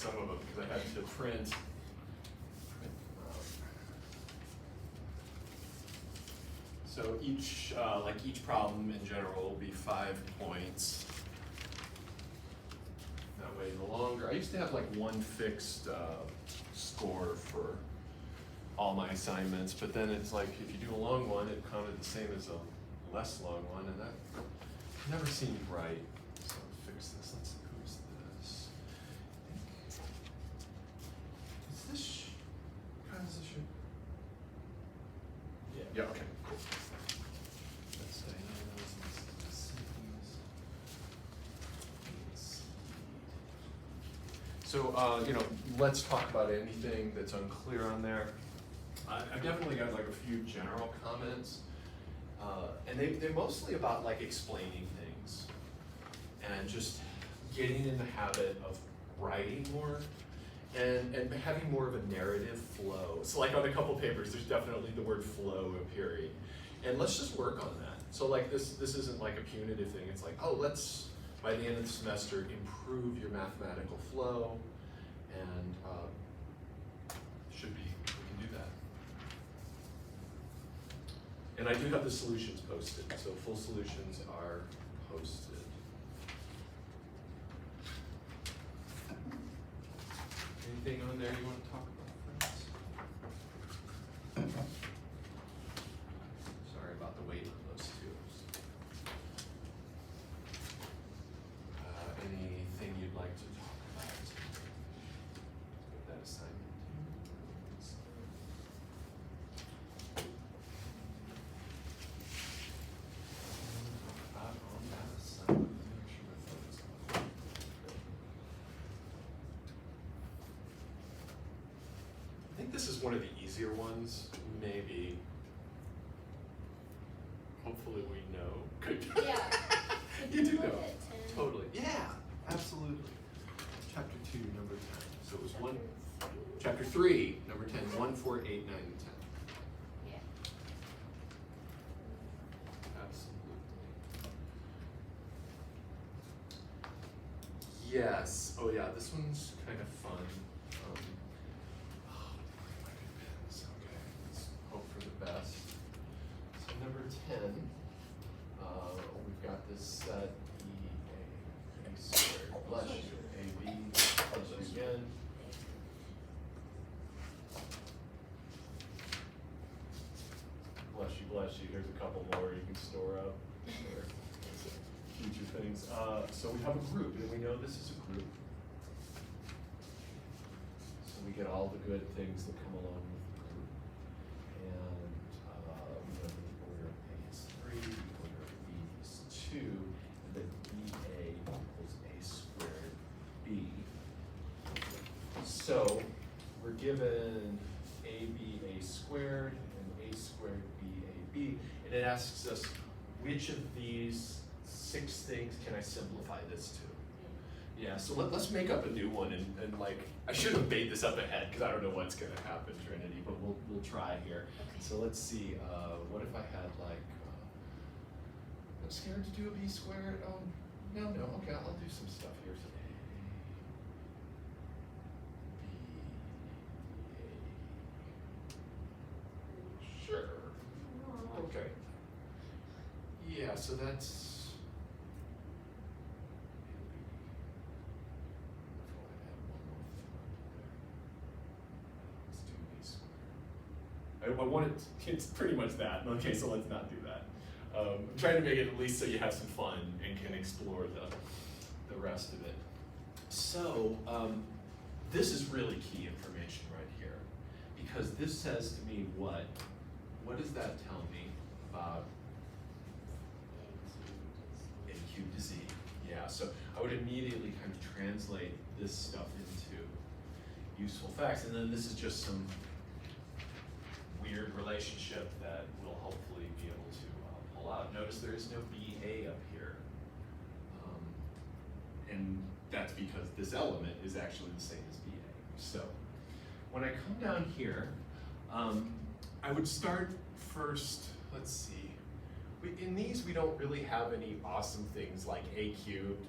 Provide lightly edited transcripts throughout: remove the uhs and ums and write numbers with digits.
some of them because I had to print. So each, like each problem in general will be 5 points. That way the longer, I used to have like one fixed score for all my assignments, but then it's like if you do a long one, it counted the same as a less long one, and that never seemed right. So I'll fix this. Let's see, who's this? Is this transition? Yeah, okay, cool. Let's say so, you know, let's talk about anything that's unclear on there. I've definitely got like a few general comments, and they're mostly about like explaining things and just getting in the habit of writing more and having more of a narrative flow. So like on a couple papers, there's definitely the word flow appearing, and let's just work on that. So like this isn't like a punitive thing. It's like, oh, let's by the end of the semester improve your mathematical flow, and should be. We can do that. And I do have the solutions posted, so full solutions are posted. Anything on there you want to talk about, friends? Sorry about the wait on those two. Anything you'd like to talk about? Put that assignment. I think this is one of the easier ones, maybe. Hopefully we know. Good. Yeah. You do know. Totally. Yeah, absolutely. Chapter 2, number 10. So it was one. Chapter 3, number 10. 1, 4, 8, 9, and 10. Yeah. Absolutely. Yes. Oh yeah, this one's kind of fun. Oh, my good pens. Okay, let's hope for the best. So number 10, we've got this set E, A squared. Bless you. A, B, bless you again. Bless you. Here's a couple more you can store up for future things. So we have a group, and we know this is a group. So we get all the good things that come along with the group. And we know that the order of A is 3, the order of B is 2, and that BA equals A squared B. So we're given AB A squared and A squared B AB, and it asks us which of these 6 things can I simplify this to? Yeah, so let's make up a new one, and like, I should have made this up ahead because I don't know what's going to happen, Trinity, but we'll try here. Okay. So let's see, what if I had like, I'm scared to do a B squared. Oh, no, okay, I'll do some stuff here. So A, B, A. Sure. Okay. Yeah, so that's. I want it, it's pretty much that. Okay, so let's not do that. I'm trying to make it at least so you have some fun and can explore the rest of it. So this is really key information right here, because this says to me what? What does that tell me about A cubed to Z? Yeah, so I would immediately kind of translate this stuff into useful facts, and then this is just some weird relationship that we'll hopefully be able to pull out. Notice there is no BA up here. And that's because this element is actually the same as BA. So when I come down here, I would start first, let's see. In these, we don't really have any awesome things like A cubed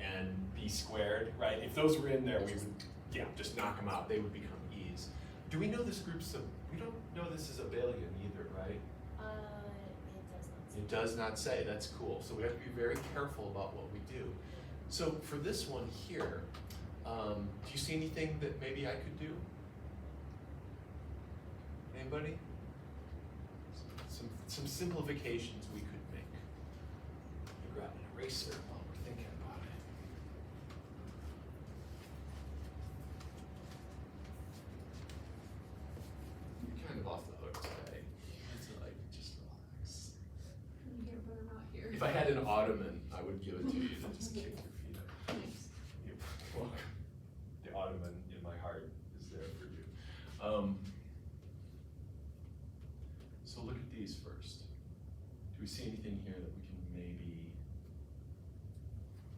and b squared, right? If those were in there, we would, yeah, just knock them out. They would become e's. Do we know this group's we don't know this is abelian either, right? It does not say. It does not say. That's cool. So we have to be very careful about what we do. So for this one here, do you see anything that maybe I could do? Anybody? Some simplifications we could make. Let me grab an eraser while we're thinking about it. You're kind of off the hook today. It's like, just relax. I'm here, but I'm not here. If I had an ottoman, I would give it to you to just kick your feet up. Thanks. You're welcome. The ottoman in my heart is there for you. So look at these first. Do we see anything here that we can maybe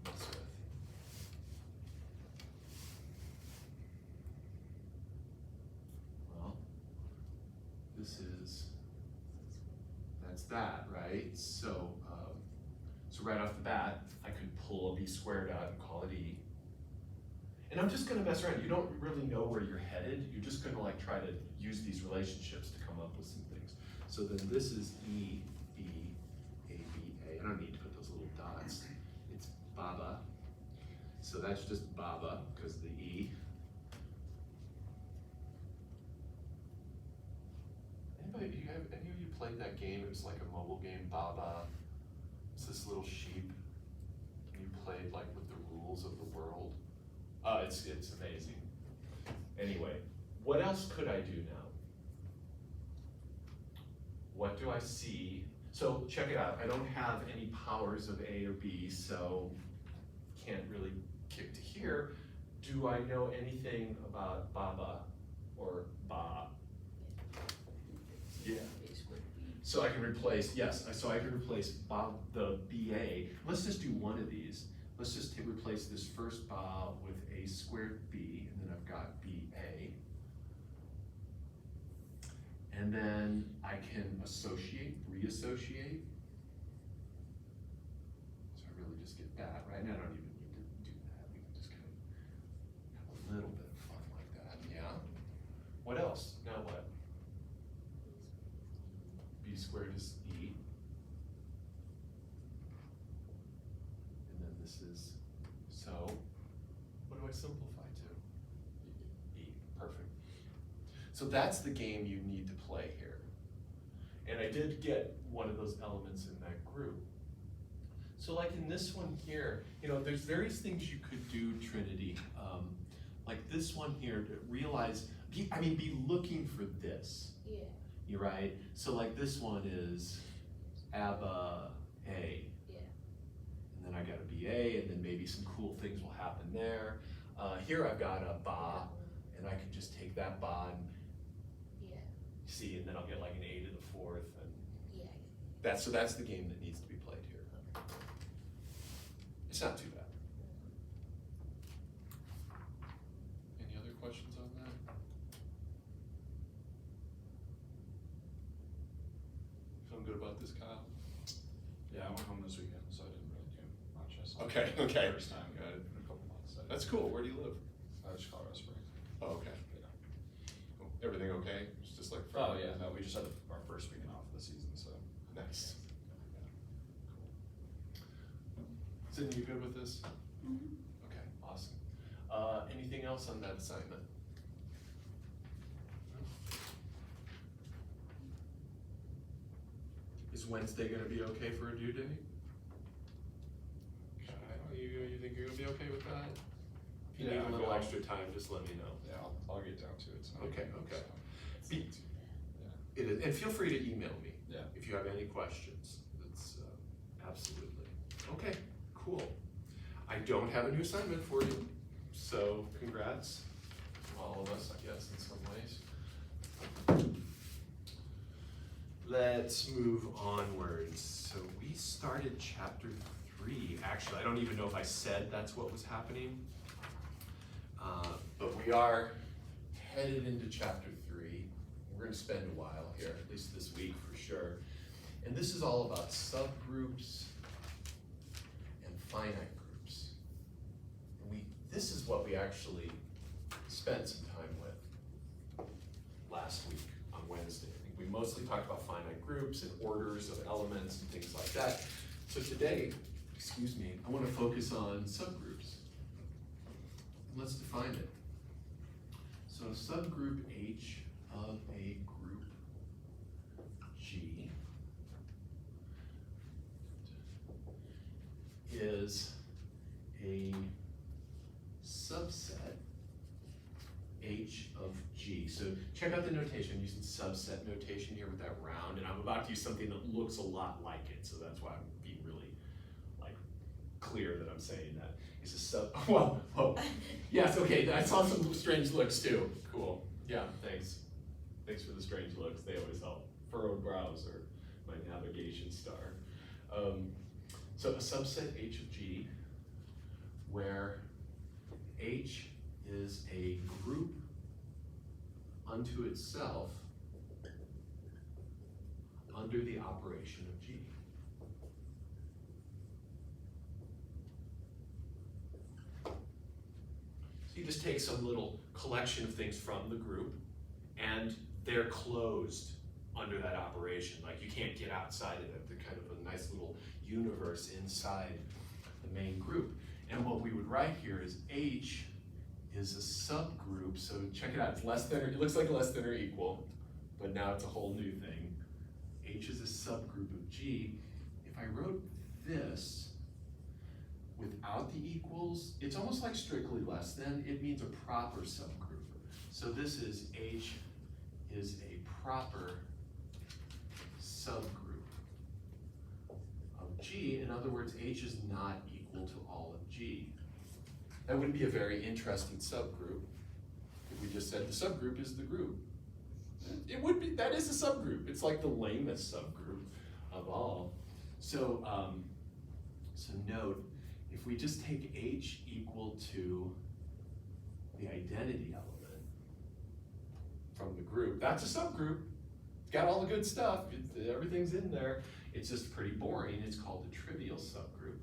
mess with? Well, that's that, right? So, so right off the bat, I could pull a b squared out and call it e. And I'm just gonna mess around. You don't really know where you're headed. You're just gonna like try to use these relationships to come up with some things. So then this is E, B, A, B, A. I don't need to put those little dots. It's Baba. So that's just Baba, because the E. Anybody, any of you played that game? It was like a mobile game, Baba. It's this little sheep. And you played like with the rules of the world. It's amazing. Anyway, what else could I do now? What do I see? So check it out. I don't have any powers of A or B, so can't really kick to here. Do I know anything about Baba or Ba? Yeah. So I can replace, yes, so I can replace Ba, the BA. Let's just do one of these. Let's just replace this first Ba with A squared B, and then I've got BA. And then I can reassociate. So I really just get that, right? And I don't even need to do that. We can just kind of have a little bit of fun like that, yeah? What else? Now what? B squared is E. And then this is, so what do I simplify to? E, perfect. So that's the game you need to play here. And I did get one of those elements in that group. So like in this one here, you know, there's various things you could do, Trinity. Like this one here, to realize, be looking for this. Yeah. You're right. So like this one is ABBA A. Yeah. And then I got a BA, and then maybe some cool things will happen there. Here I've got a Ba, and I can just take that Ba and see, and then I'll get like an A to the fourth, and that's the game that needs to be played here. It's not too bad. Any other questions on that? Feeling good about this, Kyle? Yeah, I went home this weekend, so I didn't really do much. I saw Okay. the first time in a couple months. That's cool. Where do you live? Just Colorado Springs. Oh, okay. Yeah. Cool. Everything okay? It's just like Oh yeah, no, we just had our first weekend off of the season, so. Nice. Yeah. Sydney, you good with this? Mm-hmm. Okay, awesome. Anything else on that assignment? Is Wednesday gonna be okay for a due date? You think you're gonna be okay with that? If you need Yeah, a little I'll- extra time, just let me know. Yeah, I'll get down to it tonight. Okay, okay. So, Be- yeah. It is, and feel free to email me. Yeah. If you have any questions. It's absolutely. Okay, cool. I don't have a new assignment for you, so congrats, all of us, I guess, in some ways. Let's move onwards. So we started chapter 3. Actually, I don't even know if I said that's what was happening. But we are headed into chapter 3. We're gonna spend a while here, at least this week for sure. And this is all about subgroups and finite groups. this is what we actually spent some time with last week on Wednesday. I think we mostly talked about finite groups and orders of elements and things like that. So today, I want to focus on subgroups. And let's define it. So subgroup H of a group G is a subset H of G. So check out the notation. I'm using subset notation here with that round, and I'm about to use something that looks a lot like it, so that's why I'm being really clear that I'm saying that. It's a sub, yes, okay, I saw some strange looks too. Cool, yeah, thanks. Thanks for the strange looks, they always help. Furrowed brows or my navigation star. So a subset H of G, where H is a group unto itself under the operation of G. So you just take some little collection of things from the group and they're closed under that operation. Like you can't get outside of it. They're kind of a nice little universe inside the main group. And what we would write here is H is a subgroup. So check it out, it's less than, it looks like less than or equal, but now it's a whole new thing. H is a subgroup of G. If I wrote this without the equals, it's almost like strictly less than, it means a proper subgroup. So this is H is a proper subgroup of G. In other words, H is not equal to all of G. That would be a very interesting subgroup if we just said the subgroup is the group. It would be, that is a subgroup. It's like the lamest subgroup of all. So, so note, if we just take H equal to the identity element from the group, that's a subgroup. It's got all the good stuff, everything's in there. It's just pretty boring. It's called a trivial subgroup.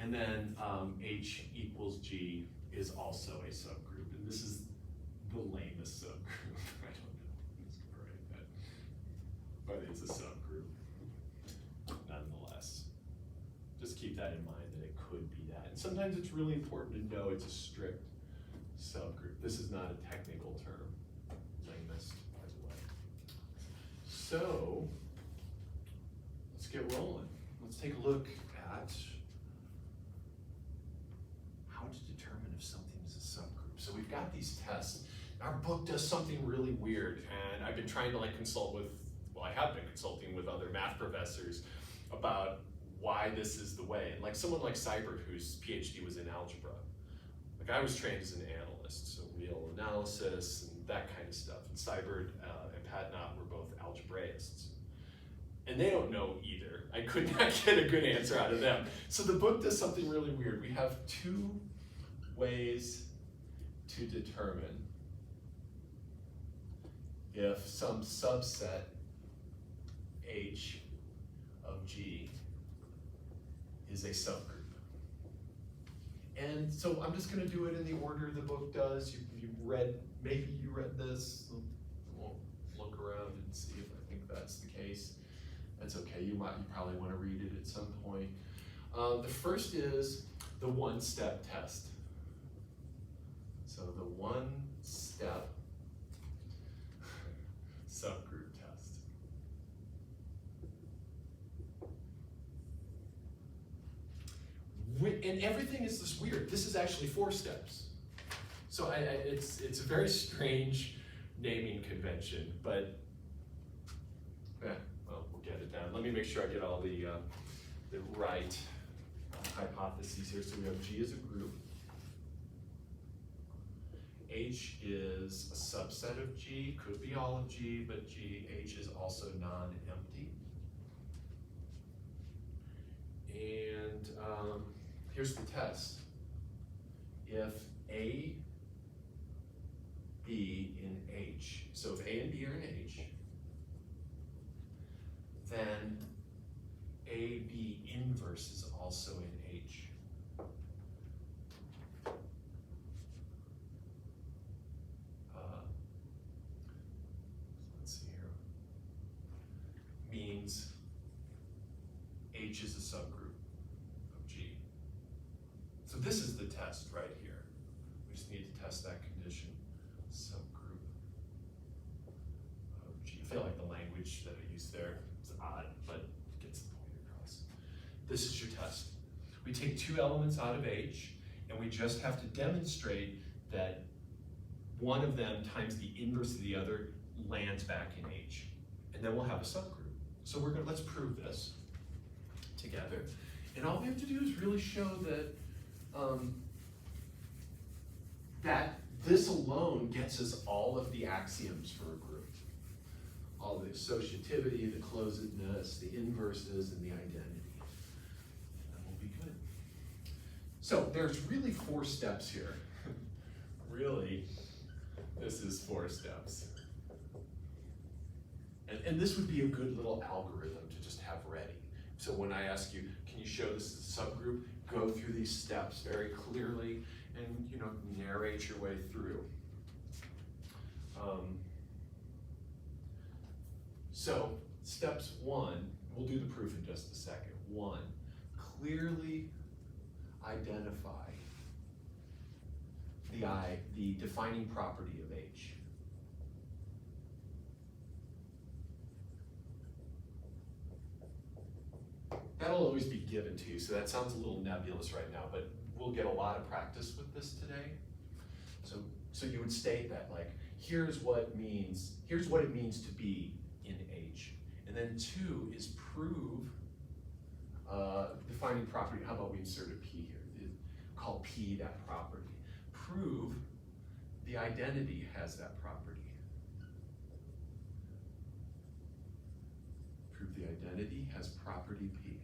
And then H equals G is also a subgroup. And this is the lamest subgroup. I don't know who's gonna write that, but it's a subgroup nonetheless. Just keep that in mind that it could be that. And sometimes it's really important to know it's a strict subgroup. This is not a technical term, lamest, by the way. So let's get rolling. Let's take a look at how to determine if something is a subgroup. So we've got these tests. Our book does something really weird, and I've been trying to consult with, well, I have been consulting with other math professors about why this is the way. And someone like Seibert, whose PhD was in algebra, I was trained as an analyst, so real analysis and that kind of stuff. And Seibert and Pat Knott were both algebraists. And they don't know either. I could not get a good answer out of them. So the book does something really weird. We have two ways to determine if some subset H of G is a subgroup. And so I'm just going to do it in the order the book does. You read, maybe you read this. We'll look around and see if I think that's the case. That's okay, you probably want to read it at some point. The first is the one-step test. So the one-step subgroup test. And everything is this weird. This is actually 4 steps. So it's a very strange naming convention, but well, we'll get it down. Let me make sure I get all the right hypotheses here. So we have G as a group. H is a subset of G, could be all of G, but H is also non-empty. And here's the test. If A, B in H, so if A and B are in H, then AB inverse inverse is also in H. Let's see here. Means H is a subgroup of G. So this is the test right here. We just need to test that condition. Subgroup of G. I feel like the language that I used there is odd, but it gets the point across. This is your test. We take two elements out of H, and we just have to demonstrate that one of them times the inverse of the other lands back in H. And then we'll have a subgroup. So let's prove this together. And all we have to do is really show that that this alone gets us all of the axioms for a group. All the associativity, the closedness, the inverses, and the identity. And then we'll be good. So there's really 4 steps here. Really, this is 4 steps. And this would be a good little algorithm to just have ready. So when I ask you, can you show this as a subgroup, go through these steps very clearly and narrate your way through. So steps 1, we'll do the proof in just a second. 1, clearly identify the defining property of H. That'll always be given to you, so that sounds a little nebulous right now, but we'll get a lot of practice with this today. So you would state that, like, here's what it means to be in H. And then 2 is prove defining property. How about we insert a P here? Call P that property. Prove the identity has that property. Prove the identity has property P.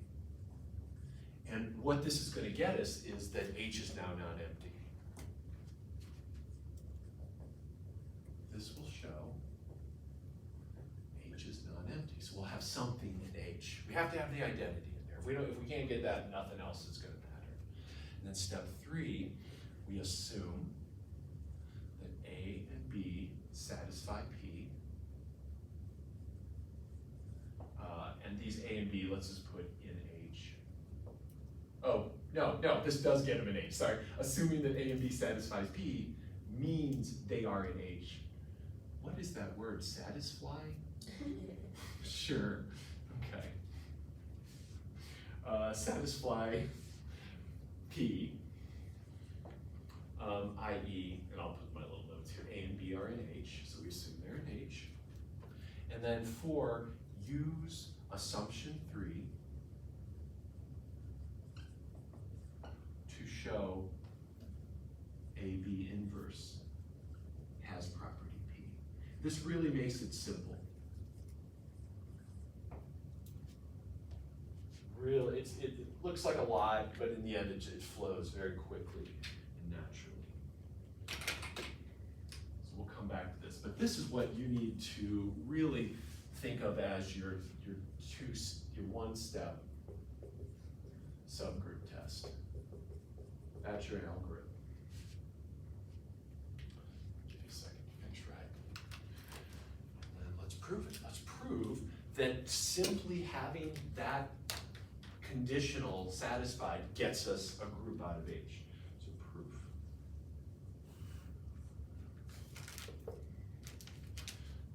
And what this is going to get us is that H is now non-empty. This will show H is non-empty. So we'll have something in H. We have to have the identity in there. If we can't get that, nothing else is going to matter. And then step 3, we assume that A and B satisfy P. And these A and B, let's just put in H. Oh, no, this does get them in H, sorry. Assuming that A and B satisfies P means they are in H. What is that word, satisfy? Sure, okay. Satisfy P, i.e., and I'll put my little notes here, A and B are in H, so we assume they're in H. And then 4, use assumption 3 to show AB inverse has property P. This really makes it simple. Really, it looks like a lot, but in the end it flows very quickly and naturally. So we'll come back to this, but this is what you need to really think of as your one-step subgroup test. That's your algorithm. Give you a second to finish writing. And then let's prove it. Let's prove that simply having that conditional satisfied gets us a group out of H. So proof.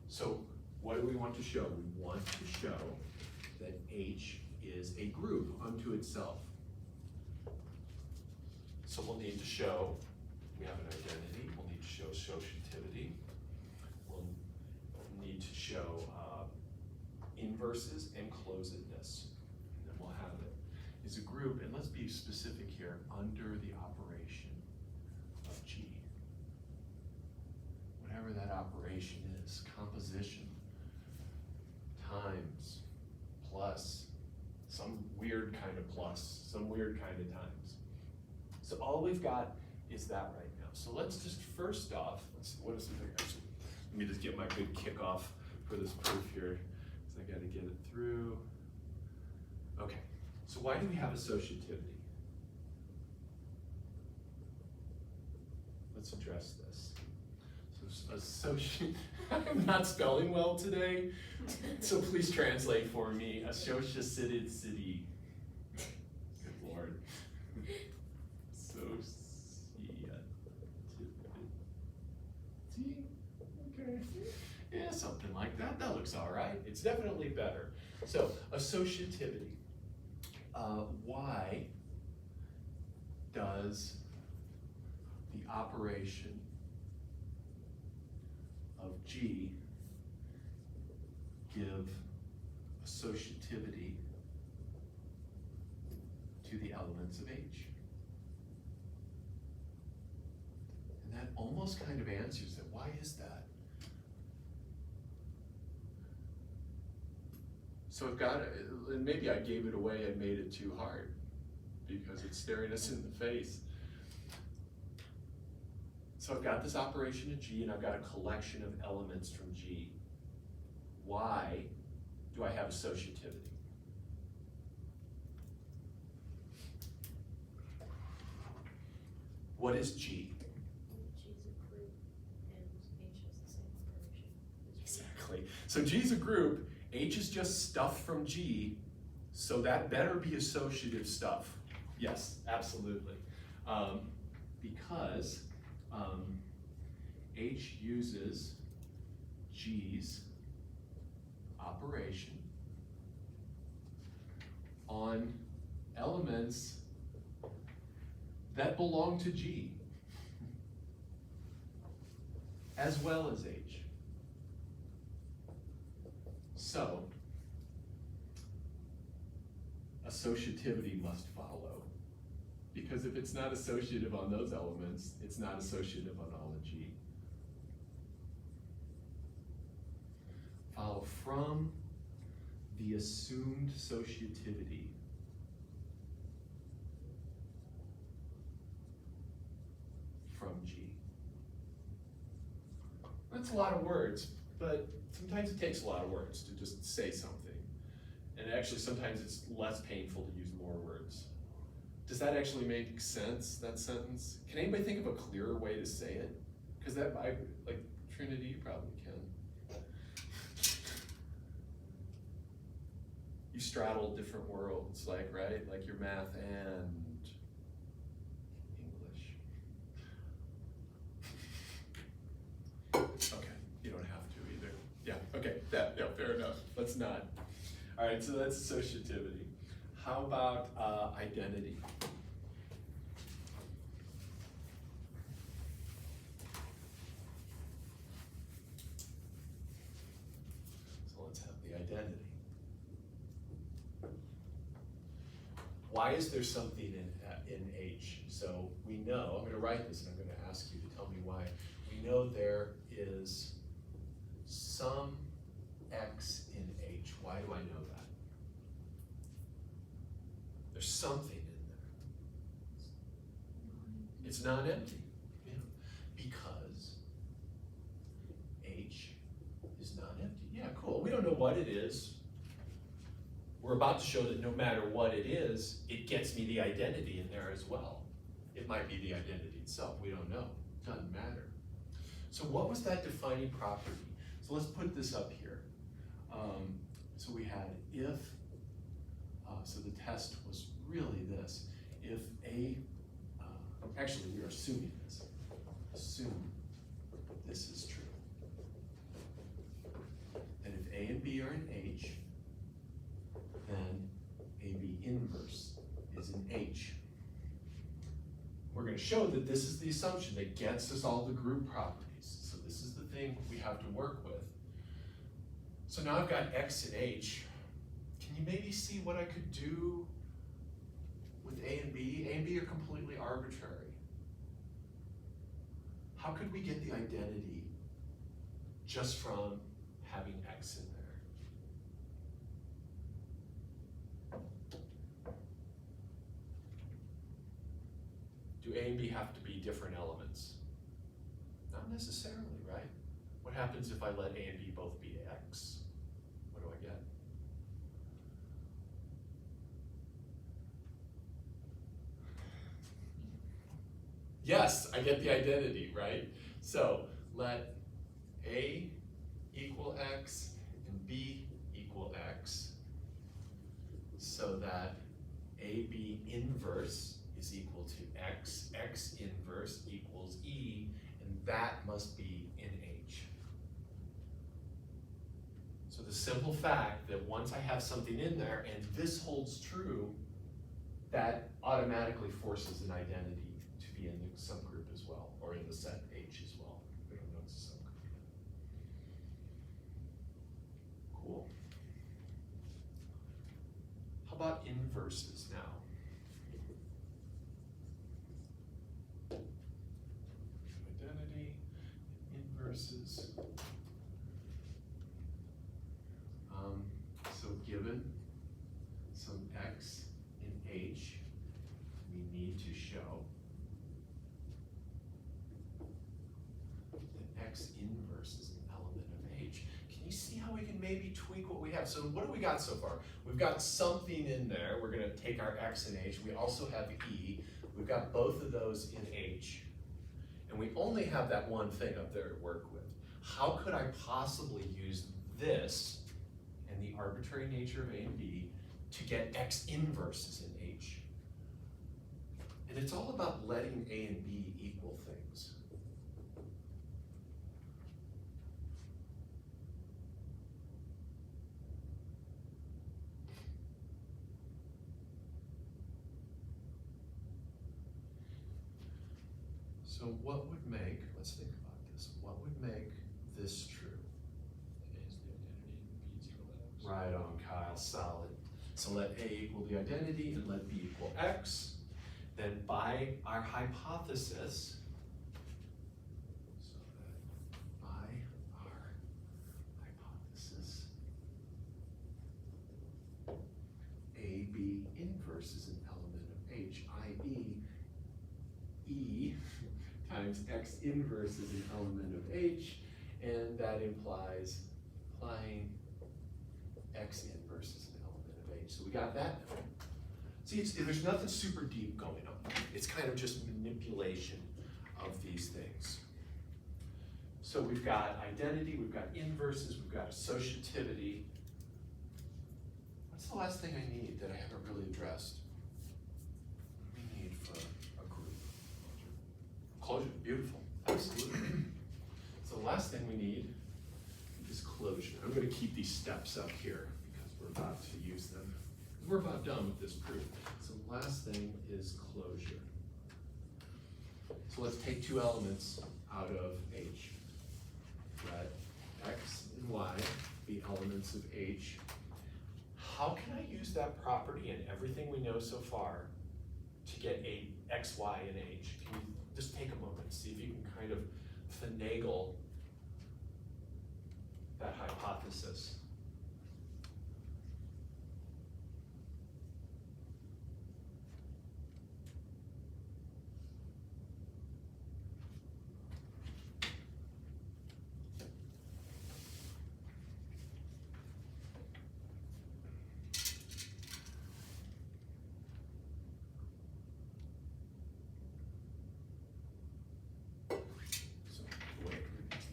So what do we want to show? We want to show that H is a group unto itself. So we'll need to show, we have an identity, we'll need to show associativity, we'll need to show inverses and closedness, and then we'll have it is a group, and let's be specific here, under the operation of G. Whatever that operation is, composition, times, plus, some weird kind of plus, some weird kind of times. So all we've got is that right now. So let's just first off, let's see, what is it? Let me just get my good kickoff for this proof here, because I gotta get it through. Okay, So why do we have associativity? Let's address this. So I'm not spelling well today, so please translate for me. Associativity. Good Lord. Okay. Yeah, something like that. That looks all right. It's definitely better. So, associativity. Why does the operation of G give associativity to the elements of H? And that almost kind of answers it. Why is that? So I've got, and maybe I gave it away and made it too hard because it's staring us in the face. So I've got this operation of G and I've got a collection of elements from G. Why do I have associativity? What is G? G is a group and H has the same operation. Exactly. So G is a group, H is just stuff from G, so that better be associative stuff. Yes, absolutely. Because H uses G's operation on elements that belong to G, as well as H. So, associativity must follow, because if it's not associative on those elements, it's not associative on all of G. Follow from the assumed associativity from G. That's a lot of words, but sometimes it takes a lot of words to just say something. And actually sometimes it's less painful to use more words. Does that actually make sense, that sentence? Can anybody think of a clearer way to say it? Because that, like Trinity, you probably can. You straddle different worlds, like, right? Like your math and English. Okay, you don't have to either. Yeah, okay, yeah, fair enough. Let's not. All right, so that's associativity. How about identity? So let's have the identity. Why is there something in H? So we know, I'm going to write this and I'm going to ask you to tell me why. We know there is some X in H. Why do I know that? There's something in there. It's not empty. Yeah. Because H is not empty. Yeah, cool. We don't know what it is. We're about to show that no matter what it is, it gets me the identity in there as well. It might be the identity itself. We don't know. Doesn't matter. So what was that defining property? So let's put this up here. So we had if, so the test was really this. If A, actually we are assuming this. Assume this is true. And if A and B are in H, then AB inverse is in H. We're going to show that this is the assumption that gets us all the group properties. So this is the thing we have to work with. So now I've got X and H. Can you maybe see what I could do with A and B? A and B are completely arbitrary. How could we get the identity just from having X in there? Do A and B have to be different elements? Not necessarily, right? What happens if I let A and B both be X? What do I get? Yes, I get the identity, right? So let A equal X and B equal X, so that AB inverse is equal to X, X inverse equals E, and that must be in H. So the simple fact that once I have something in there and this holds true, that automatically forces an identity to be in the subgroup as well, or in the set H as well. We don't know it's a subgroup yet. Cool. How about inverses now? Identity, inverses. So given some X in H, we need to show that X inverse is an element of H. Can you see how we can maybe tweak what we have? So what do we got so far? We've got something in there. We're gonna take our X in H. We also have E. We've got both of those in H. And we only have that one thing up there to work with. How could I possibly use this and the arbitrary nature of A and B to get X inverses in H? And it's all about letting A and B equal things. So what would make, let's think about this, what would make this true? A is the identity, B is equal to X. Right on, Kyle, solid. So let A equal the identity and let B equal X. Then by our hypothesis, so that by our hypothesis, AB inverse is an element of H, i.e. E times X inverse is an element of H, and that implies applying X inverse is an element of H. So we got that now. See, there's nothing super deep going on. It's kind of just manipulation of these things. So we've got identity, we've got inverses, we've got associativity. What's the last thing I need that I haven't really addressed? What do we need for a group? Closure, beautiful, absolutely. So the last thing we need is closure. I'm going to keep these steps up here because we're about to use them. We're about done with this proof. So the last thing is closure. So let's take two elements out of H. Let X and Y be elements of H. How can I use that property and everything we know so far to get a X, Y, and H? Can you just take a moment and see if you can kind of finagle that hypothesis?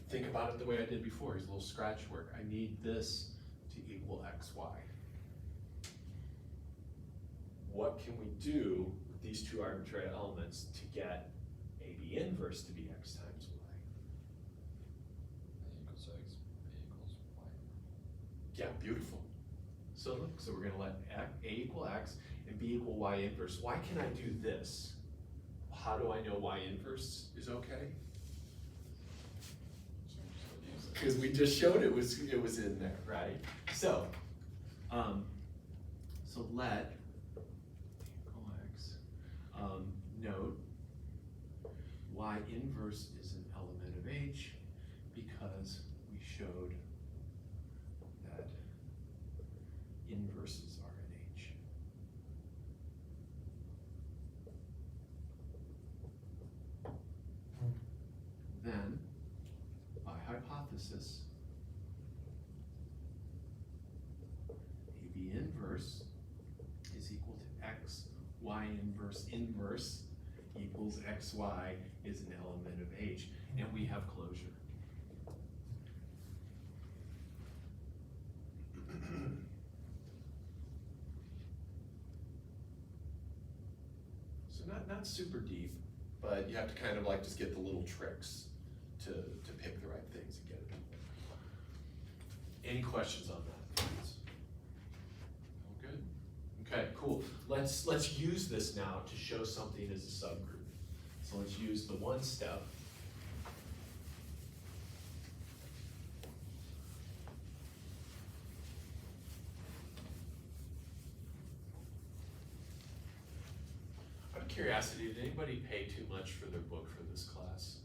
Think about it the way I did before, here's a little scratch work. I need this to equal X, Y. What can we do with these two arbitrary elements to get AB inverse to be X times Y? A equals X, B equals Y. Yeah, beautiful. So look, so we're gonna let A equal X and B equal Y inverse. Why can I do this? How do I know Y inverse is okay? Because we just showed it was in there, right? So, so let equal X, note Y inverse is an element of H because we showed that inverses are in H. Then, by hypothesis, AB inverse is equal to X, Y inverse equals xy is an element of H, and we have closure. So not super deep, but you have to kind of like just get the little tricks to pick the right things and get it. Any questions on that, please? All good? Okay, cool. Let's use this now to show something as a subgroup. So let's use the one step. Out of curiosity, did anybody pay too much for their book for this class?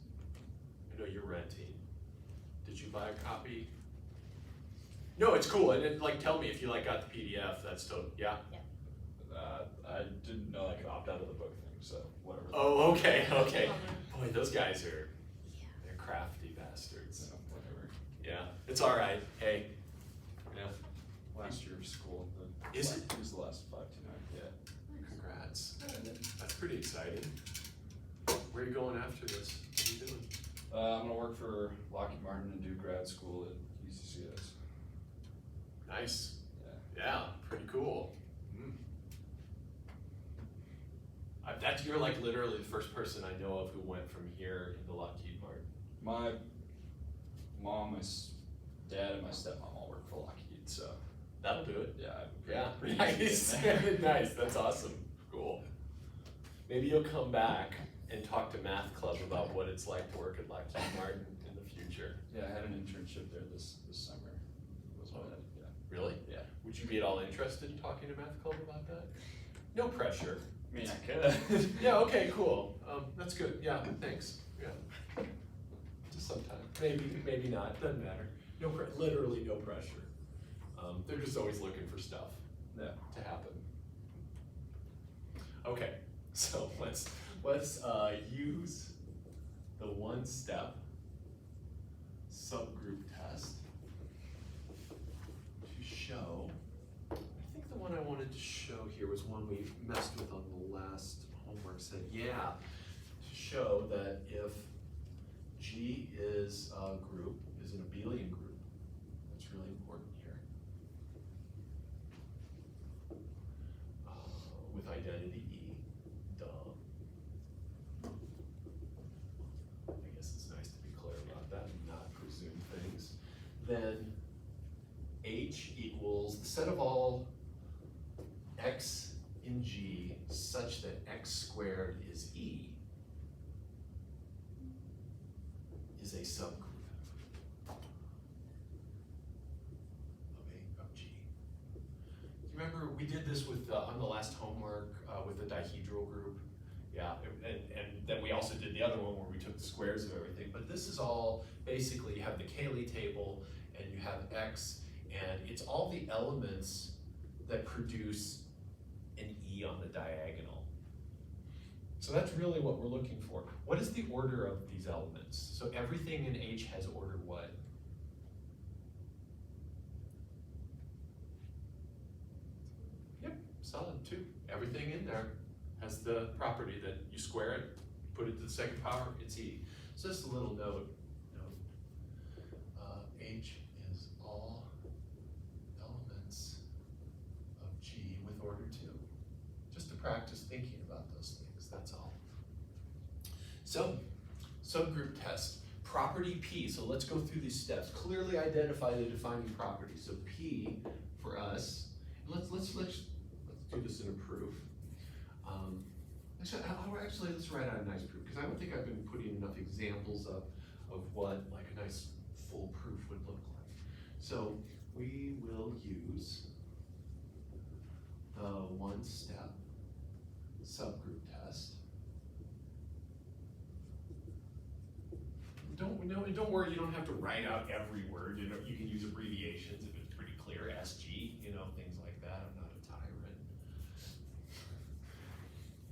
I know you're renting. Did you buy a copy? No, it's cool. And then, like, tell me if you like got the PDF. That's totally, yeah. I didn't know I could opt out of the book thing, so whatever. Oh, okay, okay. Bummer. Boy, those guys are, Yeah. they're crafty bastards. So, whatever. Yeah, it's all right. Hey, Yeah. Last year of school. Is it? It was the last 529. Yeah. congrats. That's pretty exciting. Where are you going after this? What are you doing? I'm gonna work for Lockheed Martin and do grad school at UCCS. Nice. Yeah. Yeah, pretty cool. You're like literally the first person I know of who went from here into Lockheed Martin. My mom, dad, and my stepmom all work for Lockheed, so That'll do it. yeah. Yeah, pretty nice, easy in there. nice, that's awesome, cool. Maybe you'll come back and talk to Math Club about what it's like to work at Lockheed Martin in the future. Yeah, I had an internship there this summer. Was what I did, yeah. Really? Yeah. Would you be at all interested in talking to Math Club about that? No pressure. I mean, I could. Yeah, okay, cool. That's good, yeah, thanks, yeah. Just sometime, maybe not, doesn't matter. Literally no pressure. They're just always looking for stuff Yeah. to happen. Okay, so let's use the one step subgroup test to show. I think the one I wanted to show here was one we messed with on the last homework set. Yeah, to show that if G is a group, is an abelian group, that's really important here. With identity E, duh. I guess it's nice to be clear about that and not presume things. Then H equals the set of all X in G such that X squared is E is a subgroup of G. You remember we did this with on the last homework with the dihedral group? Yeah, and then we also did the other one where we took the squares of everything. But this is all basically you have the Cayley table and you have X, and it's all the elements that produce an E on the diagonal. So that's really what we're looking for. What is the order of these elements? So everything in H has order what? Yep, solid 2. Everything in there has the property that you square it, put it to the second power, it's E. So just a little note. H is all elements of G with order 2. Just to practice thinking about those things, that's all. So, subgroup test. Property P, so let's go through these steps. Clearly identify the defining property. So P for us, let's do this in a proof. Actually, let's write out a nice proof, because I don't think I've been putting enough examples of what like a nice full proof would look like. So we will use the one-step subgroup test. Don't worry, you don't have to write out every word. You can use abbreviations if it's pretty clear. SG, things like that. I'm not a tyrant,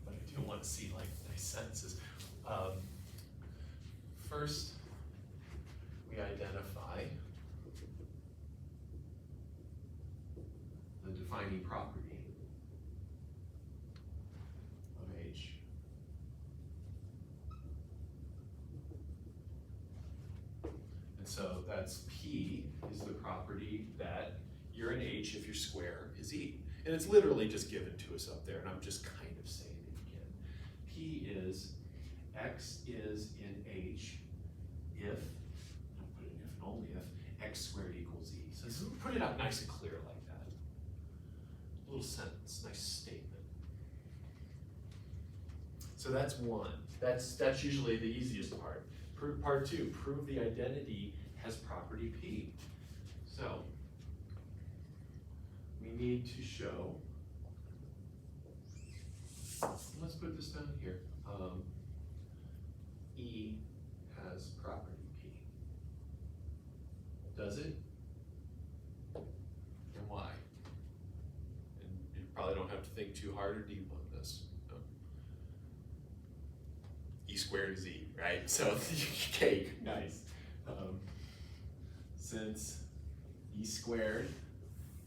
but I do want to see like nice sentences. First, we identify the defining property of H. you're in H if your square is E. And it's literally just given to us up there, and I'm just kind of saying it again. P is, X is in H if, I'll put an if and only if, X squared equals E. So this is, put it out nice and clear like that. A little sentence, nice statement. So that's one. That's usually the easiest part. Part two, prove the identity has property P. So we need to show, let's put this down here. E has property P. Does it? And why? And you probably don't have to think too hard or deep on this. No. E squared is E, right? So cake, nice. Since E squared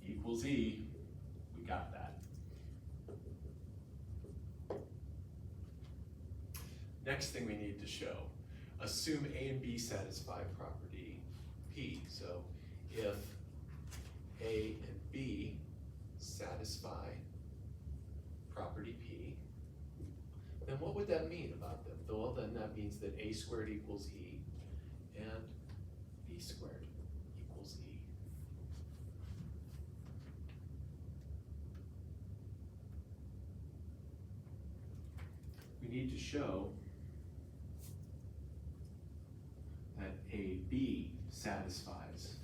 equals E, we got that. Next thing we need to show, assume A and B satisfy property P. So if A and B satisfy property P, then what would that mean about them? Well, then that means that A squared equals E and B squared equals E. We need to show that AB satisfies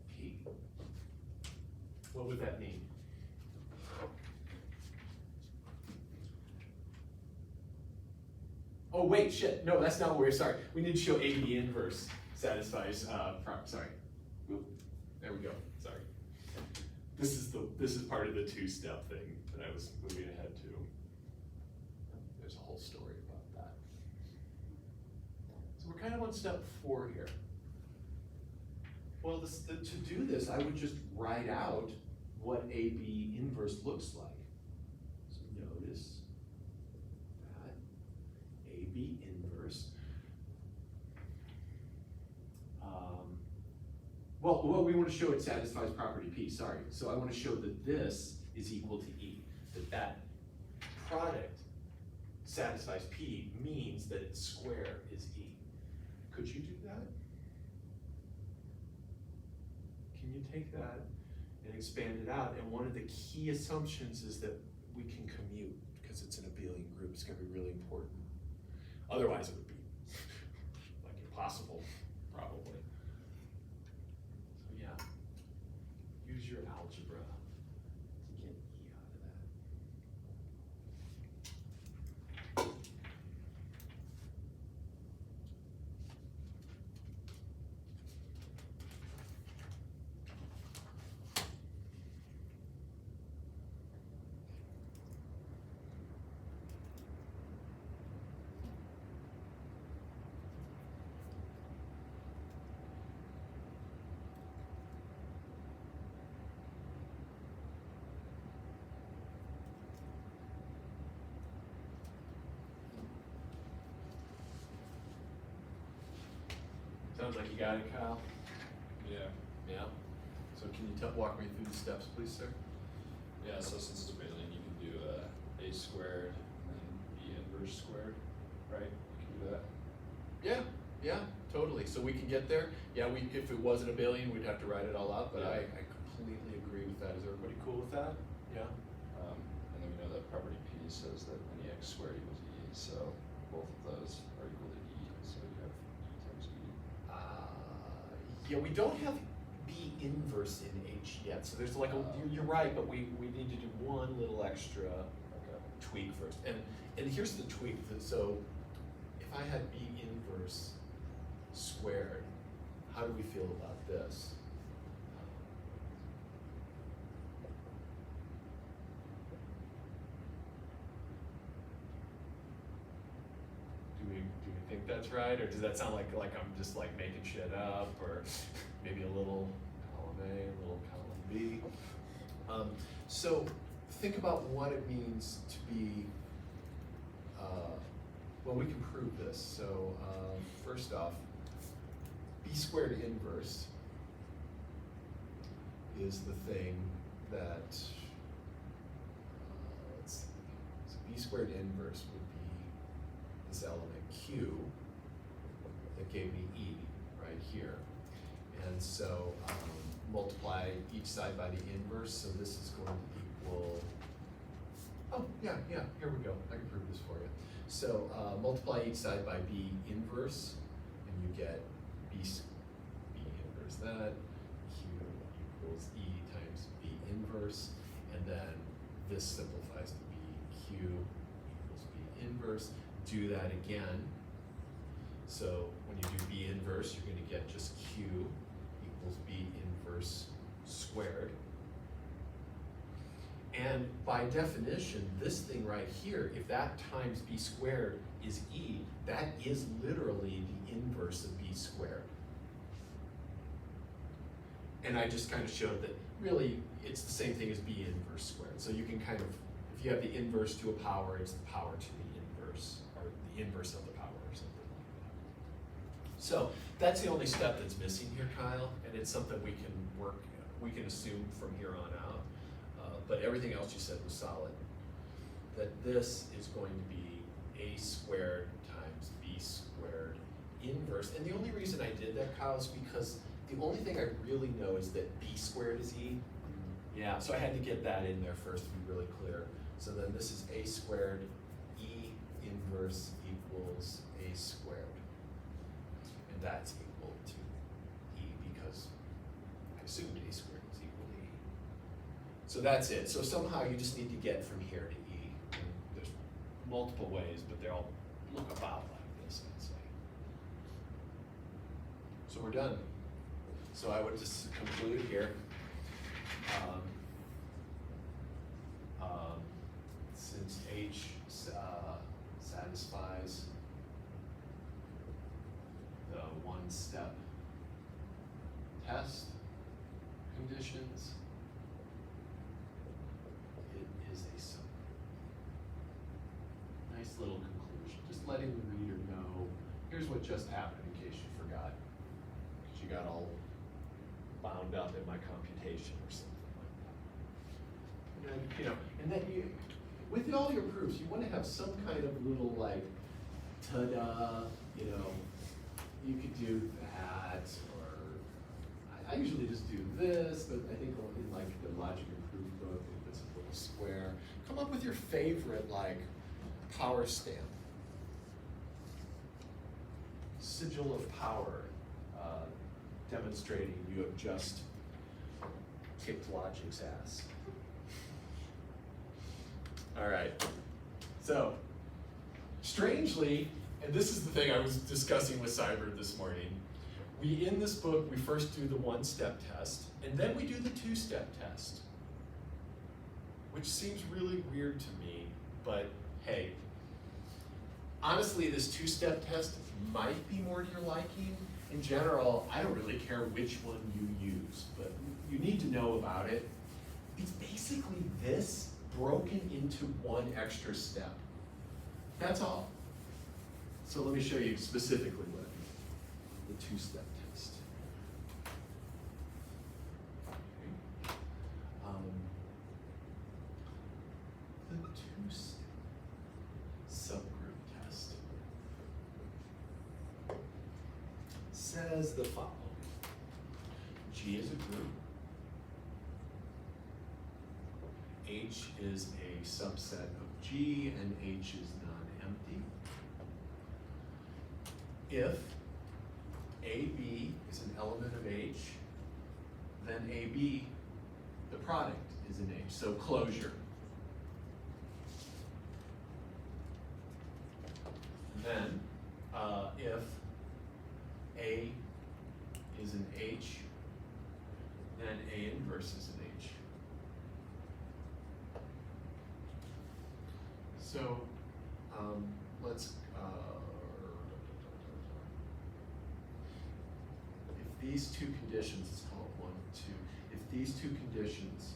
P. What would that mean? Oh wait, shit, no, that's not what we're, sorry. We need to show AB inverse satisfies, sorry. Oop, there we go, sorry. This is part of the two-step thing that I was moving ahead to. There's a whole story about that. So we're kind of on step 4 here. Well, to do this, I would just write out what AB inverse looks like. So notice that AB inverse. Well, we want to show it satisfies property P, sorry. So I want to show that this is equal to E, that product satisfies P means that its square is E. Could you do that? Can you take that and expand it out? And one of the key assumptions is that we can commute, because it's an abelian group. It's going to be really important. Otherwise, it would be like impossible, probably. So yeah, use your algebra to get E out of that. Sounds like you got it, Kyle. Yeah. Yeah. So can you walk me through the steps, please, sir? Yeah, so since it's abelian, you can do A squared and then B inverse squared, right? You can do that. Yeah, yeah, totally. So we can get there. Yeah, if it wasn't abelian, we'd have to write it all out, but Yeah. I completely agree with that. Is everybody cool with that? Yeah. And then we know that property P says that any x squared equals E, so both of those are equal to E, so you have E times E. Yeah, we don't have B inverse in H yet, so there's like you're right, but we need to do one little extra tweak first. And here's the tweak. So if I had B inverse squared, how do we feel about this? Do we think that's right, or does that sound like I'm just like making shit up, or maybe a little column A, a little column B? So think about what it means to be. Well, we can prove this. So first off, B squared inverse is the thing that, let's see, so b squared inverse would be this element q that gave me e right here. And so multiply each side by the inverse, so this is going to equal, oh, yeah, here we go. I can prove this for you. So multiply each side by b inverse, and you get b inverse that, q equals e times b inverse, and then this simplifies to be q equals b inverse. Do that again. So when you do b inverse, you're going to get just q equals b inverse squared. And by definition, this thing right here, if that times b squared is e, that is literally the inverse of b squared. And I just kind of showed that really it's the same thing as b inverse squared. So you can kind of, if you have the inverse to a power, it's the power to the inverse, or the inverse of the power or something like that. So that's the only step that's missing here, Kyle, and it's something we can assume from here on out. But everything else you said was solid. That this is going to be a squared times b squared inverse. And the only reason I did that, Kyle, is because the only thing I really know is that b squared is e. Yeah, so I had to get that in there first to be really clear. So then this is a squared, e inverse equals a squared. And that's equal to e because I assumed a squared was equal to e. So that's it. So somehow you just need to get from here to e. And there's multiple ways, but they all look about like this, I'd say. So we're done. So I would just conclude here. Since H satisfies the one-step test conditions, it is a subgroup. Nice little conclusion. Just letting the reader know, here's what just happened in case you forgot. Because you got all bound up in my computation or something like that. And then, and then you, with all your proofs, you want to have some kind of little like, ta-da, you could do that, or I usually just do this, but I think in like the logic and proof book, it's a little square. Come up with your favorite like power stamp. Sigil of power, demonstrating you have just kicked logic's ass. All right, so strangely, and this is the thing I was discussing with Cybert this morning, in this book, we first do the one-step test, and then we do the two-step test, which seems really weird to me, but hey, honestly, this two-step test might be more to your liking. In general, I don't really care which one you use, but you need to know about it. It's basically this broken into one extra step. That's all. So let me show you specifically what I mean. The two-step test. Okay. The two-step subgroup test says the following. G is a group. H is a subset of G, and H is non-empty. If AB is an element of H, then AB, the product, is in H, so closure. Then, if A is an H, then A inverse is an H. So let's, if these two conditions, let's call it 1, 2, if these two conditions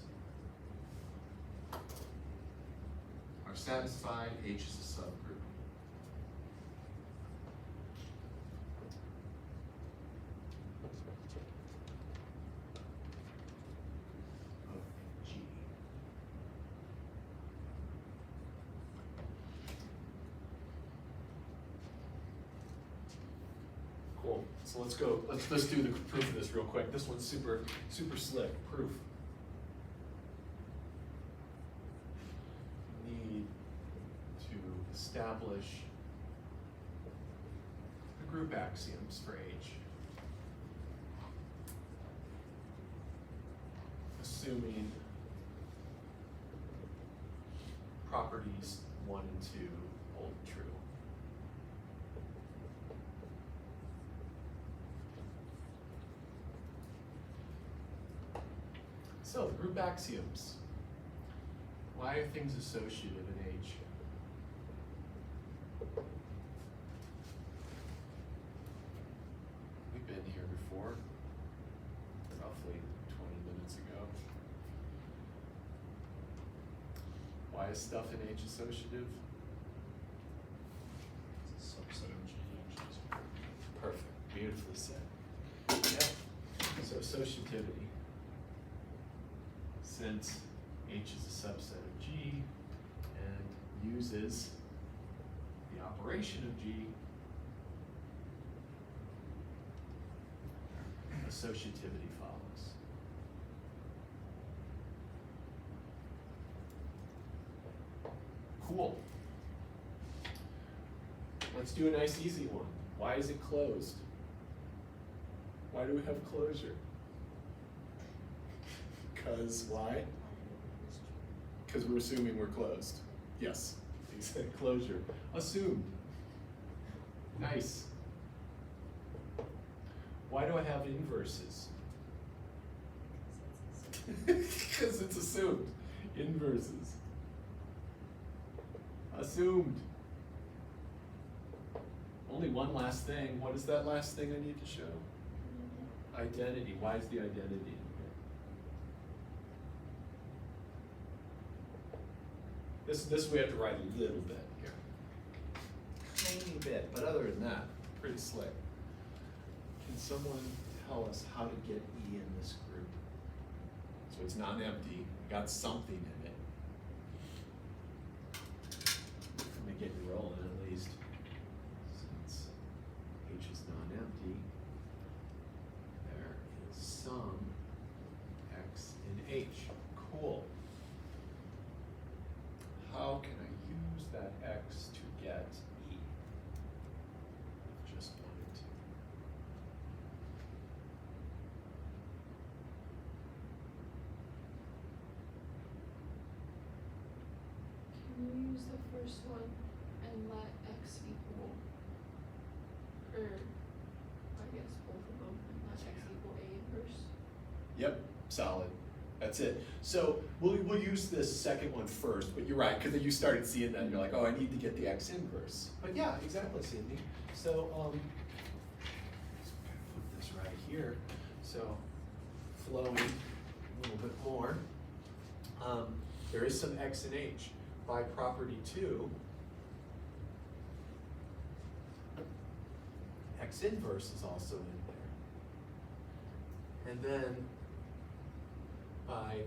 are satisfied, H is a subgroup. Cool. So let's go. Let's do the proof of this real quick. This one's super slick. Proof. Need to establish the group axioms for H, assuming properties 1 and 2 hold true. So, group axioms. Why are things associative in H? We've been here before, roughly 20 minutes ago. Why is stuff in H associative? It's a subset of G and G is group. Perfect, beautifully said. Yeah, so associativity. Since H is a subset of G and uses the operation of G, associativity follows. Cool. Let's do a nice easy one. Why is it closed? Why do we have closure? Because why? Because we're assuming we're closed. Yes, closure. Assumed. Nice. Why do I have inverses? Because it's assumed. Inverses. Assumed. Only one last thing. What is that last thing I need to show? Identity. Why is the identity in here? This we have to write a little bit here. Tiny bit, but other than that, pretty slick. Can someone tell us how to get E in this group? So it's not empty, we got something in it. Let me get you rolling at least. Since H is non-empty, there is some X in H. Cool. How can I use that X to get E? Just wanted to. Can you use the first one and let X equal, or I guess both of them, and let X equal A inverse? Yep, solid. That's it. So we'll use this second one first, but you're right, because you started seeing that and you're like, oh, I need to get the X inverse. But yeah, exactly, Sydney. So let's put this right here. So flowing a little bit more. There is some X in H. By property 2, X inverse is also in there. And then by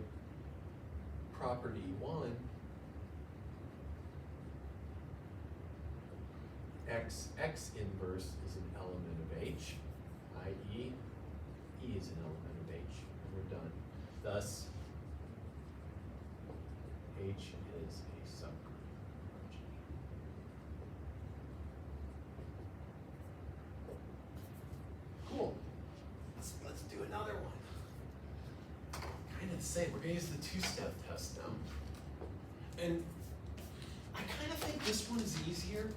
property 1, X inverse is an element of H, i.e. E is an element of H, and we're done. Thus, H is a subgroup of G. Cool. Let's do another one. Kind of the same. We're going to use the two-step test now. And I kind of think this one is easier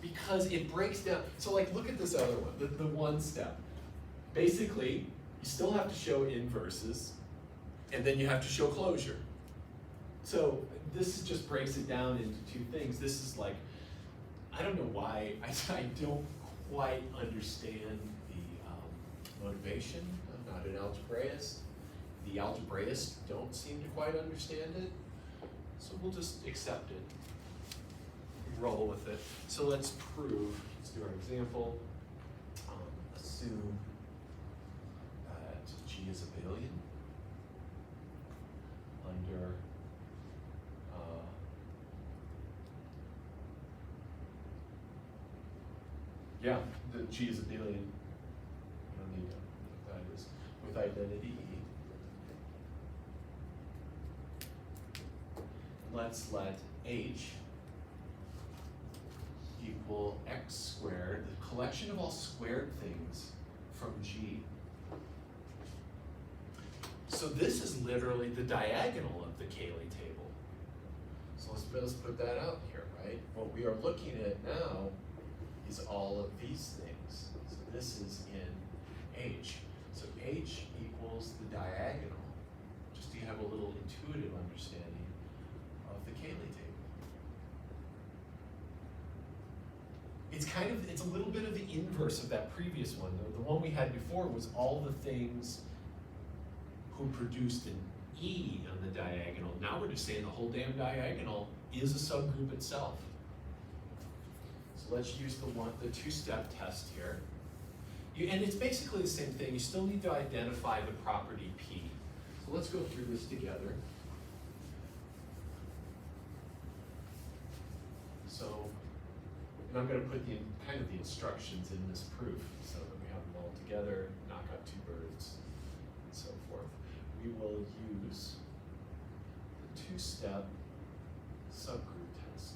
because it breaks down. So like, look at this other one, the one step. Basically, you still have to show inverses, and then you have to show closure. So this just breaks it down into two things. This is like, I don't know why, I don't quite understand the motivation. I'm not an algebraist. The algebraists don't seem to quite understand it. So we'll just accept it, roll with it. So let's prove, let's do our example. Assume that G is a billion under the G is abelian. We don't need to know what that is. With identity E. Let's let H equal x squared, the collection of all squared things from G. So this is literally the diagonal of the Cayley table. So let's put that out here, right? What we are looking at now is all of these things. So this is in H. So H equals the diagonal, just so you have a little intuitive understanding of the Cayley table. It's a little bit of the inverse of that previous one. The one we had before was all the things who produced an E on the diagonal. Now we're just saying the whole damn diagonal is a subgroup itself. So let's use the two-step test here. And it's basically the same thing. You still need to identify the property P. So let's go through this together. So, and I'm going to put kind of the instructions in this proof so that we have them all together, knock out two birds, and so forth. We will use the two-step subgroup test.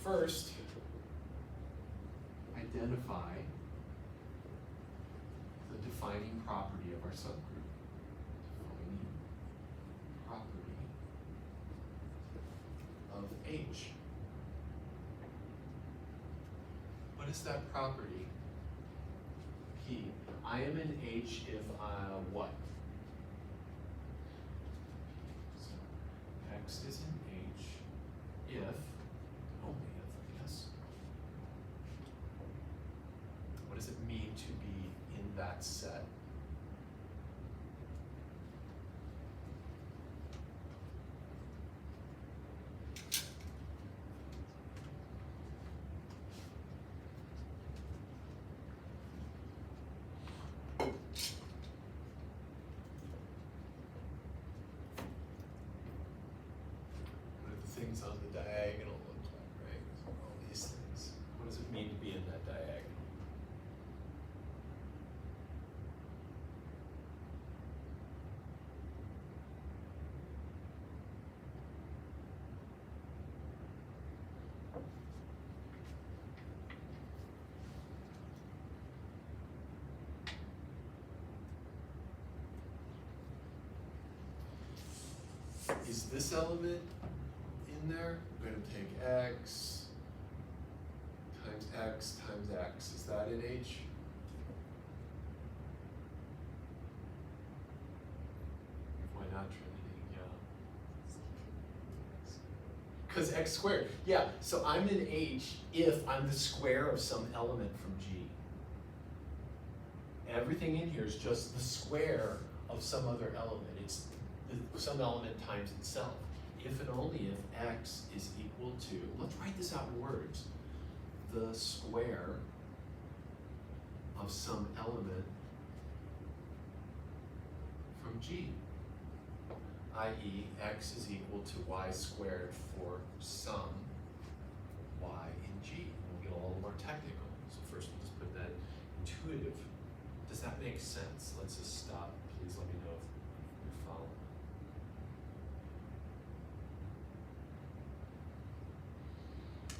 First, identify the defining property of our subgroup. Defining property of H. What is that property? P. I am in H if what? So X is in H if, only if, I guess. What does it mean to be in that set? Things on the diagonal look like, right? So all these things. What does it mean to be in that diagonal? Is this element in there? I'm going to take x times x. Is that in H? Why not Trinity? Yeah. Because x squared. Yeah, so I'm in H if I'm the square of some element from G. Everything in here is just the square of some other element. It's some element times itself. If and only if x is equal to, let's write this out in words, the square of some element from G, i.e. x is equal to y squared for some y in G. We'll get a little more technical. So first we'll just put that intuitive. Does that make sense? Let's just stop. Please let me know if you're following.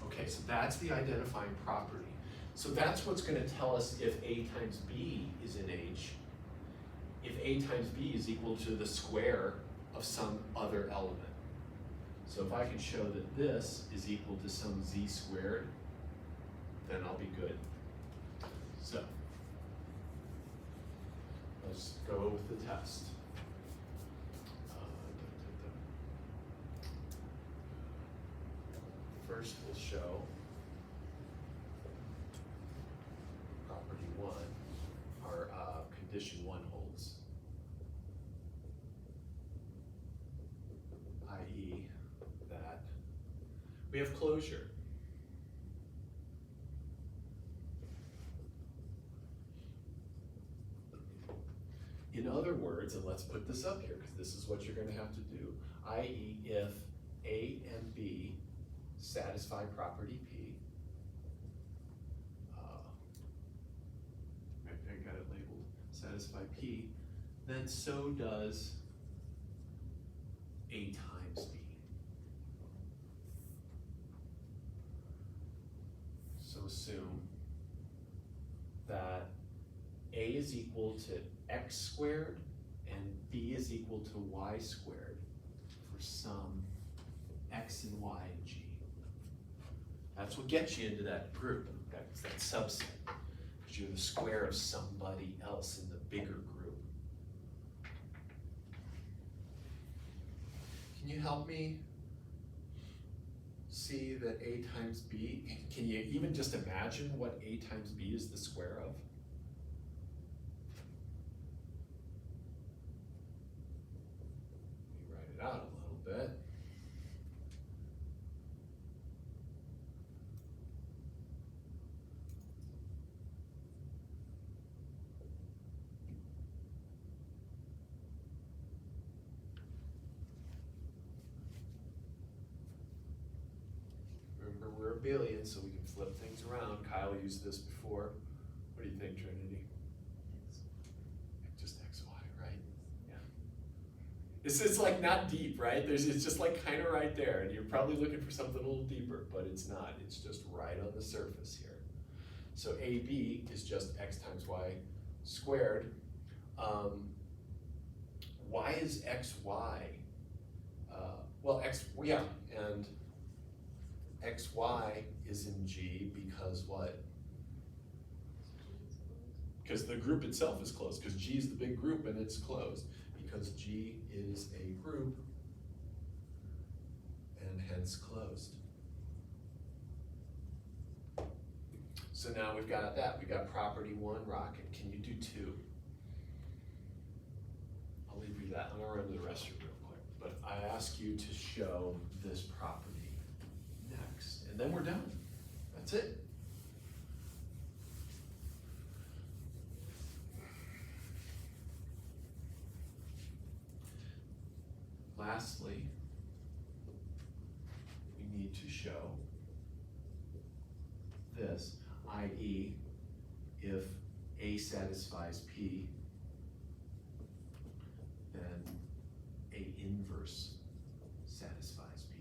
Okay, so that's the identifying property. So that's what's going to tell us if A times B is in H, if A times B is equal to the square of some other element. So if I can show that this is equal to some z squared, then I'll be good. So let's go with the test. First we'll show property 1, or condition 1 holds, i.e. that we have closure. In other words, and let's put this up here because this is what you're going to have to do, i.e. if A and B satisfy property P. I got it labeled, satisfy P, then so does A times B. So assume that A is equal to x squared and B is equal to y squared for some x and y and g. That's what gets you into that group, that's that subset, because you're the square of somebody else in the bigger group. Can you help me see that A times B? Can you even just imagine what A times B is the square of? Let me write it out a little bit. Remember, we're abelian, so we can flip things around. Kyle used this before. What do you think, Trinity? Just x, y, right? Yeah. It's like not deep, right? It's just like kind of right there, and you're probably looking for something a little deeper, but it's not. It's just right on the surface here. So AB is just x times y squared. Y is xy. And xy is in G because what? Because the group itself is closed, because G is the big group and it's closed. Because G is a group and hence closed. So now we've got that. We've got property 1, rocket. Can you do 2? I'll leave you that. I'm gonna run to the restroom real quick. But I ask you to show this property next, and then we're done. That's it. Lastly, we need to show this, i.e., if A satisfies P, then A inverse satisfies P.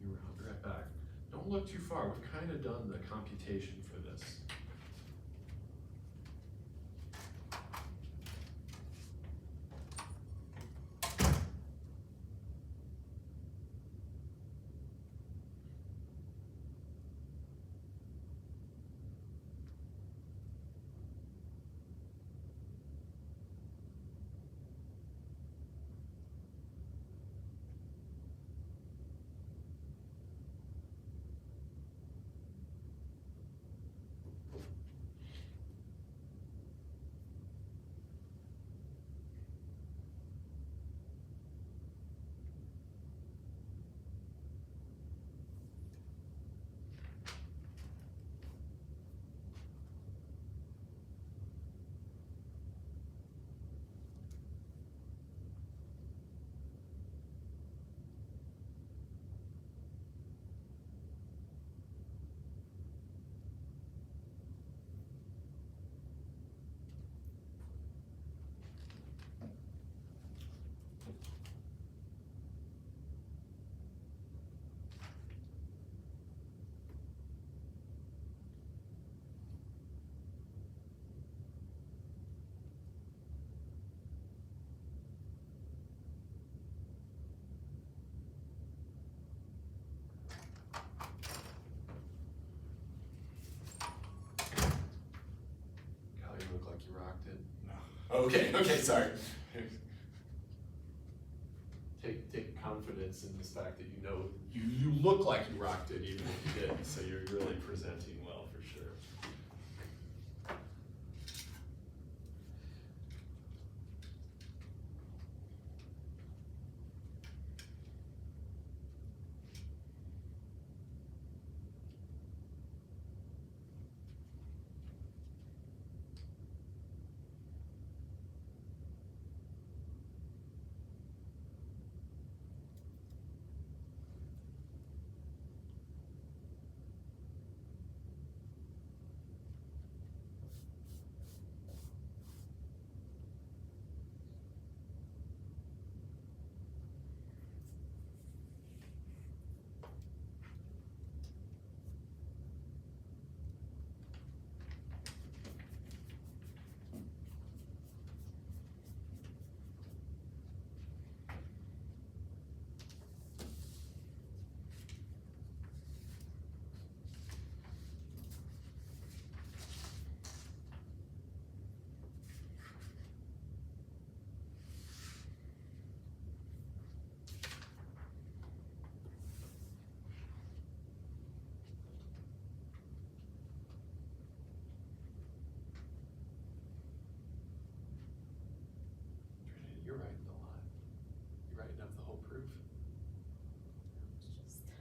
I'll be right back. Don't look too far. We've kind of done the computation for this. You rocked it? No. Okay, sorry. Take confidence in this fact that you know, you look like you rocked it even if you didn't, so you're really presenting well for sure.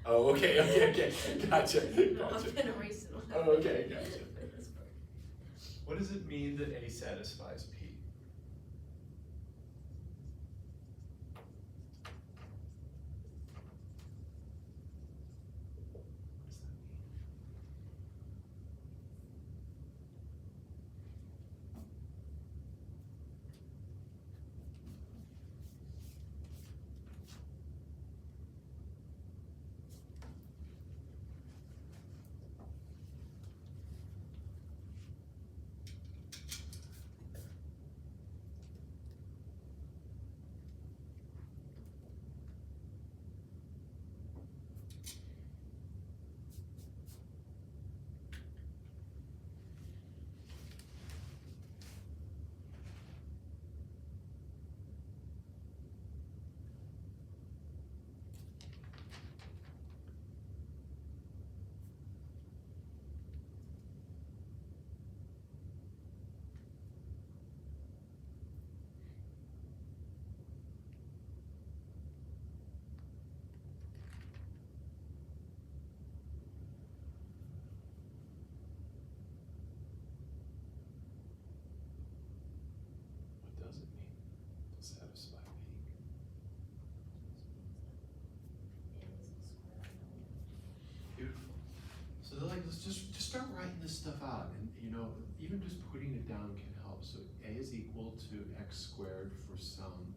Oh, okay, gotcha, No, gotcha. I've been erased it. Oh, okay, gotcha. What does it mean that A satisfies P? What does that mean? What does it mean to satisfy P? Beautiful. So they're like, let's just start writing this stuff out, and even just putting it down can help. So A is equal to x squared for some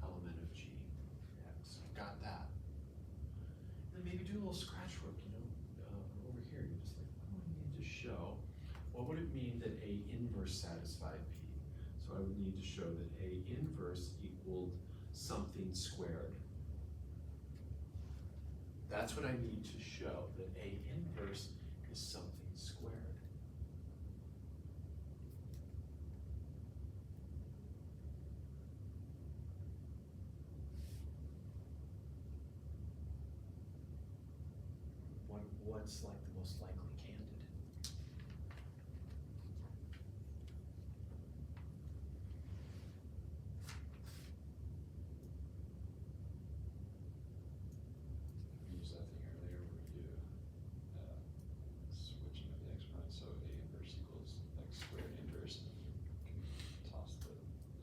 element of G. X. Got that. And then maybe do a little scratch work, over here. You're just like, what do I need to show? What would it mean that A inverse satisfied P? So I would need to show that A inverse equaled something squared. That's what I need to show, that A inverse is something squared. What's like the most likely candidate? We used that thing earlier where you do switching of the exponent, so A inverse equals x squared inverse, and then you can toss the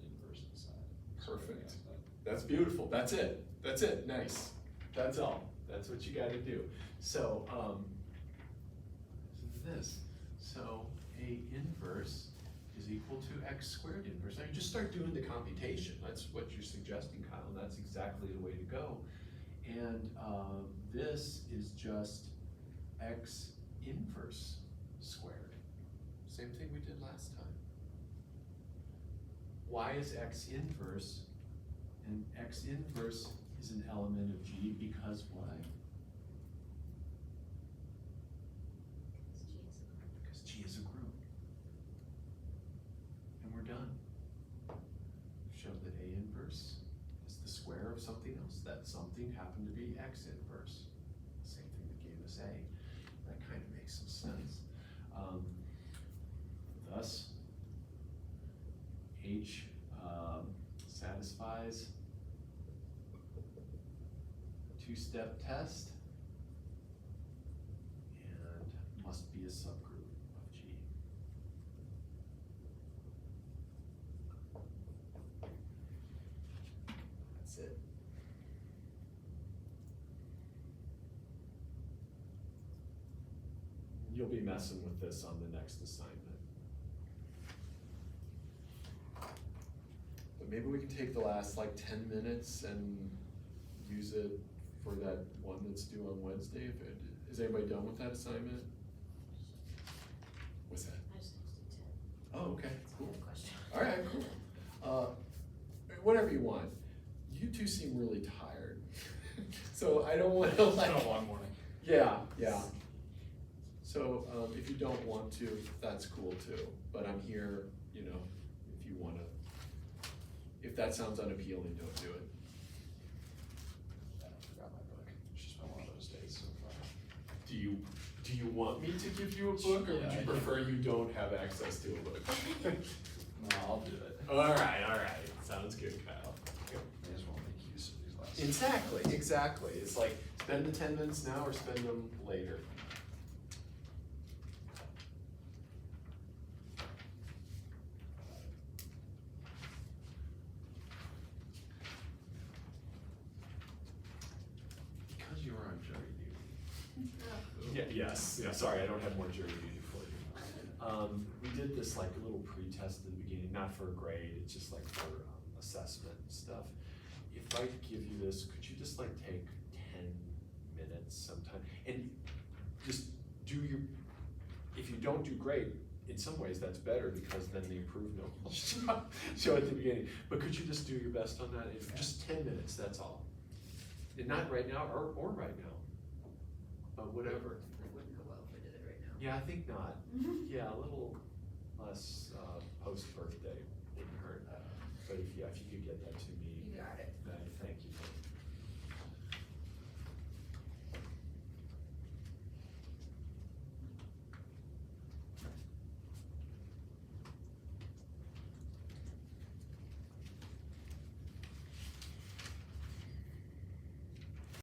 inverse inside. Perfect. So, yeah, That's beautiful. That's it. That's it. Nice. That's all. That's what you got to do. So, listen to this. So, A inverse is equal to x squared inverse. Now, you just start doing the computation. That's what you're suggesting, Kyle. And that's exactly the way to go. And this is just x inverse squared. Same thing we did last time. Why is x inverse? And x inverse is an element of G because why? Because G is a group. And we're done. We've shown that A inverse is the square of something else. That something happened to be x inverse. Same thing that gave us A. That kind of makes some sense. Thus, H satisfies two-step test and must be a subgroup of G. That's it. You'll be messing with this on the next assignment. But maybe we can take the last like 10 minutes and use it for that one that's due on Wednesday. Is anybody done with that assignment? What's that? I just did 10. Oh, okay, That's a cool. good question. All right, cool. Whatever you want. You two seem really tired. So I don't want to like. It's been a long morning. Yeah. So if you don't want to, that's cool too. But I'm here, if you want to. If that sounds unappealing, don't do it. I forgot my book. It's just been one of those days so far. Do you want me to give you a book, or would Yeah, you I do. prefer you don't have access to a book? No, I'll do it. All right. Sounds good, Kyle. May as well make use of these last Exactly. It's like, spend the 10 minutes now or spend them later. Because you were on jury duty. Yeah, sorry, I don't have more jury duty for you. We did this like a little pre-test at the beginning, not for a grade, it's just like for assessment and stuff. If I give you this, could you just like take 10 minutes sometime and just do your, if you don't do great, in some ways that's better because then the improvement will show at the beginning. But could you just do your best on that? If just 10 minutes, that's all. And not right now or right now, but whatever. It wouldn't go well if I did it right now. Yeah, I think not. Yeah, a little less post-birthday wouldn't hurt. But if you could get that to